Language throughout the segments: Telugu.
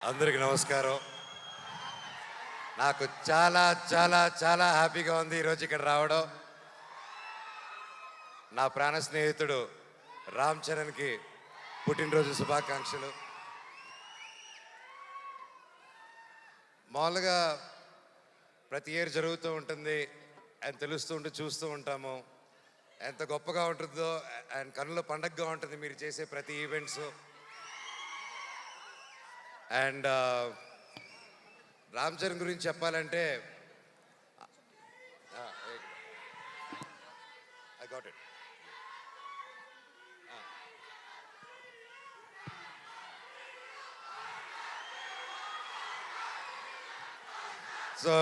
అందరికి నమస్కారం. నాకు చాలా చాలా చాలా హ్యాపీగా ఉంది ఈరోజు ఇక్కడ రావడం. నా ప్రాణ స్నేహితుడు రామ్ చరణ్కి పుట్టినరోజు శుభాకాంక్షలు. మామూలుగా ప్రతి ఇయర్ జరుగుతూ ఉంటుంది అని తెలుస్తూ ఉంటే చూస్తూ ఉంటాము. ఎంత గొప్పగా ఉంటుందో అండ్ కన్నుల పండగగా ఉంటుంది మీరు చేసే ప్రతి ఈవెంట్స్. అండ్ రామ్ చరణ్ గురించి చెప్పాలంటే I got it. So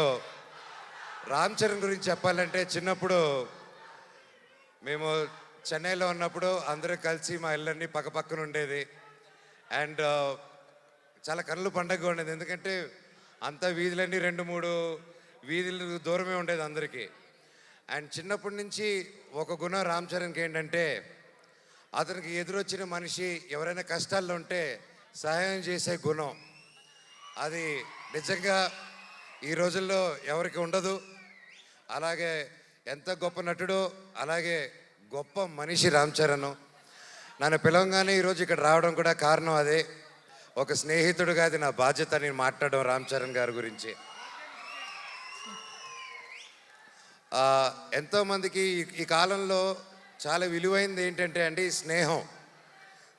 Ram Charan గురించి చెప్పాలంటే చిన్నప్పుడు మేము చెన్నైలో ఉన్నప్పుడు అందరం కలిసి మా ఇళ్ళన్నీ పక్కపక్కన ఉండేది. అండ్ చాలా కన్నుల పండగగా ఉండేది, ఎందుకంటే అంతా వీధులన్నీ 2-3 వీధులు దూరమే ఉండేది అందరికీ. అండ్ చిన్నప్పటి నుంచి ఒక గుణం రామ్ చరణ్కి ఏంటంటే అతనికి ఎదురొచ్చిన మనిషి ఎవరైనా కష్టాల్లో ఉంటే సహాయం చేసే గుణం. అది నిజంగా ఈ రోజుల్లో ఎవరికి ఉండదు. అలాగే ఎంత గొప్ప నటుడో అలాగే గొప్ప మనిషి రామ్ చరణ్. నన్ను పిలవగానే ఈరోజు ఇక్కడ రావడం కూడా కారణం అదే. ఒక స్నేహితుడుగా అది నా బాధ్యత నేను మాట్లాడడం రామ్ చరణ్ గారి గురించి. ఎంతోమందికి ఈ కాలంలో చాలా విలువైనది ఏంటంటే అండి స్నేహం.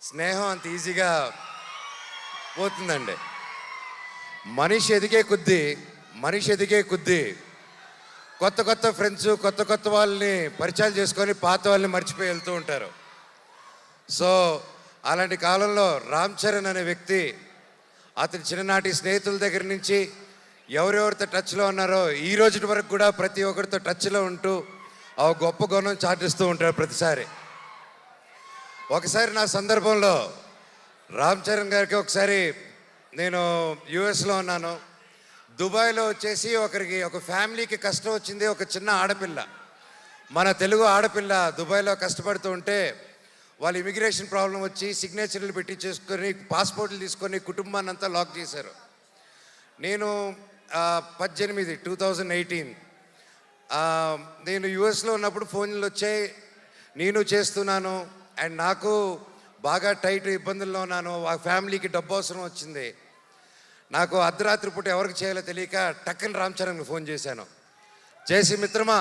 స్నేహం అంత ఈజీగా పోతుందండి. మనిషి ఎదిగే కొద్దీ కొత్త కొత్త ఫ్రెండ్స్ కొత్త కొత్త వాళ్ళని పరిచయాలు చేసుకొని పాత వాళ్ళని మర్చిపోయి వెళ్తూ ఉంటారు. సో అలాంటి కాలంలో రామ్ చరణ్ అనే వ్యక్తి అతని చిన్ననాటి స్నేహితుల దగ్గర నుంచి ఎవరెవరితో టచ్లో ఉన్నారో ఈ రోజు వరకు కూడా ప్రతి ఒక్కరితో టచ్లో ఉంటూ ఆ గొప్ప గుణం చాటిస్తూ ఉంటారు ప్రతిసారి. ఒకసారి నా సందర్భంలో రామ్ చరణ్ గారికి ఒకసారి నేను యుఎస్లో ఉన్నాను. దుబాయ్లో వచ్చేసి ఒక ఫ్యామిలీకి కష్టం వచ్చింది. ఒక చిన్న ఆడపిల్ల, మన తెలుగు ఆడపిల్ల దుబాయ్లో కష్టపడుతూ ఉంటే వాళ్ళు ఇమిగ్రేషన్ ప్రాబ్లం వచ్చి సిగ్నేచర్లు పెట్టి చేసుకొని పాస్పోర్ట్లు తీసుకొని కుటుంబాన్ని అంతా లాక్ చేశారు. నేను 2018 నేను యుఎస్లో ఉన్నప్పుడు ఫోన్లు వచ్చాయి, నేను చేస్తున్నాను. అండ్ నాకు బాగా టైట్ ఇబ్బందుల్లో ఉన్నాను. ఆ ఫ్యామిలీకి డబ్బు అవసరం వచ్చింది. నాకు అర్ధరాత్రి పూట ఎవరికి చేయాలో తెలియక టక్కని రామ్ చరణ్కి ఫోన్ చేశాను. చేసి మిత్రమా,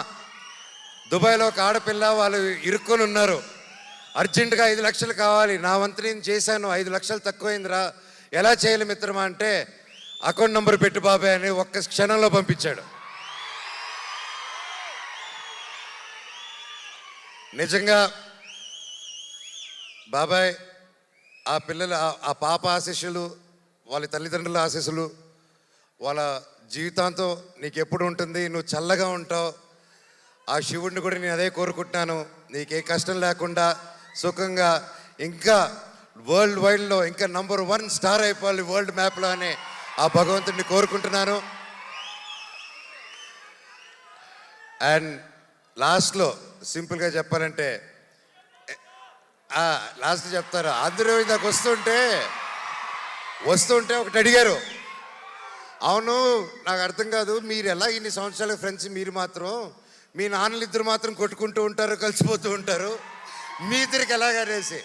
దుబాయ్లో ఒక ఆడపిల్ల వాళ్ళు ఇరుక్కొని ఉన్నారు, అర్జెంటుగా 5 లక్షలు కావాలి. నా వంతు నేను చేశాను, 5 లక్షలు తక్కువైందిరా, ఎలా చేయాలి మిత్రమా అంటే అకౌంట్ నెంబర్ పెట్టు బాబాయ్ అని ఒక్క క్షణంలో పంపించాడు. నిజంగా బాబాయ్ ఆ పిల్లల ఆ పాప ఆశీస్సులు, వాళ్ళ తల్లిదండ్రుల ఆశీస్సులు వాళ్ళ జీవితాంతం నీకు ఎప్పుడు ఉంటుంది, నువ్వు చల్లగా ఉంటావు. ఆ శివుడిని కూడా నేను అదే కోరుకుంటున్నాను, నీకే కష్టం లేకుండా సుఖంగా ఇంకా వరల్డ్ వైడ్లో ఇంకా నంబర్ 1 స్టార్ అయిపోవాలి వరల్డ్ మ్యాప్లో అని ఆ భగవంతుడిని కోరుకుంటున్నాను. అండ్ లాస్ట్లో సింపుల్గా చెప్పాలంటే లాస్ట్ చెప్తారు, అందరూ ఇందాక వస్తుంటే ఒకటి అడిగారు, అవును నాకు అర్థం కాదు, మీరు ఎలా ఇన్ని సంవత్సరాల ఫ్రెండ్స్, మీరు మాత్రం మీ నాన్నలు ఇద్దరు మాత్రం కొట్టుకుంటూ ఉంటారు, కలిసిపోతూ ఉంటారు, మీ ఇద్దరికి ఎలాగనేసి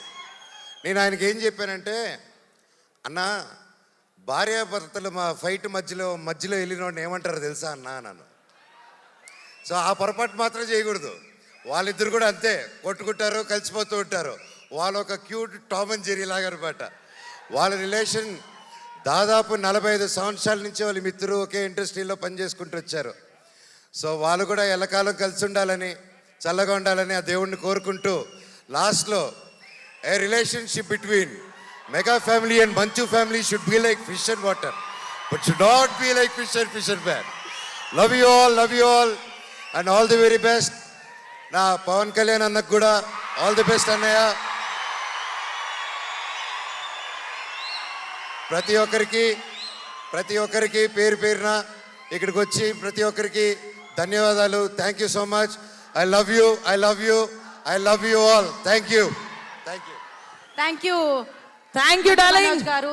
నేను ఆయనకి ఏం చెప్పానంటే, అన్న భార్యాభర్తలు మా ఫైట్ మధ్యలో వెళ్ళినోడిని ఏమంటారు తెలుసా అన్నాను. సో ఆ పొరపాటు మాత్రం చేయకూడదు. వాళ్ళిద్దరు కూడా అంతే కొట్టుకుంటారు, కలిసిపోతూ ఉంటారు. వాళ్ళు ఒక క్యూట్ టామ్ అండ్ జెర్రీ లాగా అనమాట. వాళ్ళ రిలేషన్ దాదాపు 45 సంవత్సరాల నుంచి వాళ్ళ మిత్రులు ఒకే ఇండస్ట్రీలో పనిచేసుకుంటూ వచ్చారు. సో వాళ్ళు కూడా ఎల్లకాలం కలిసి ఉండాలని, చల్లగా ఉండాలని ఆ దేవుణ్ణి కోరుకుంటూ లాస్ట్లో a relationship between mega family and Manchu family should be like fish and water, but should not be like fish and man. Love you all and all the very best. నా పవన్ కళ్యాణ్ అన్నకు కూడా ఆల్ ది బెస్ట్ అన్నయ్య. ప్రతి ఒక్కరికి పేరు పేరున ఇక్కడికి వచ్చి ప్రతి ఒక్కరికి ధన్యవాదాలు. Thank you so much. I love you all. Thank you darling.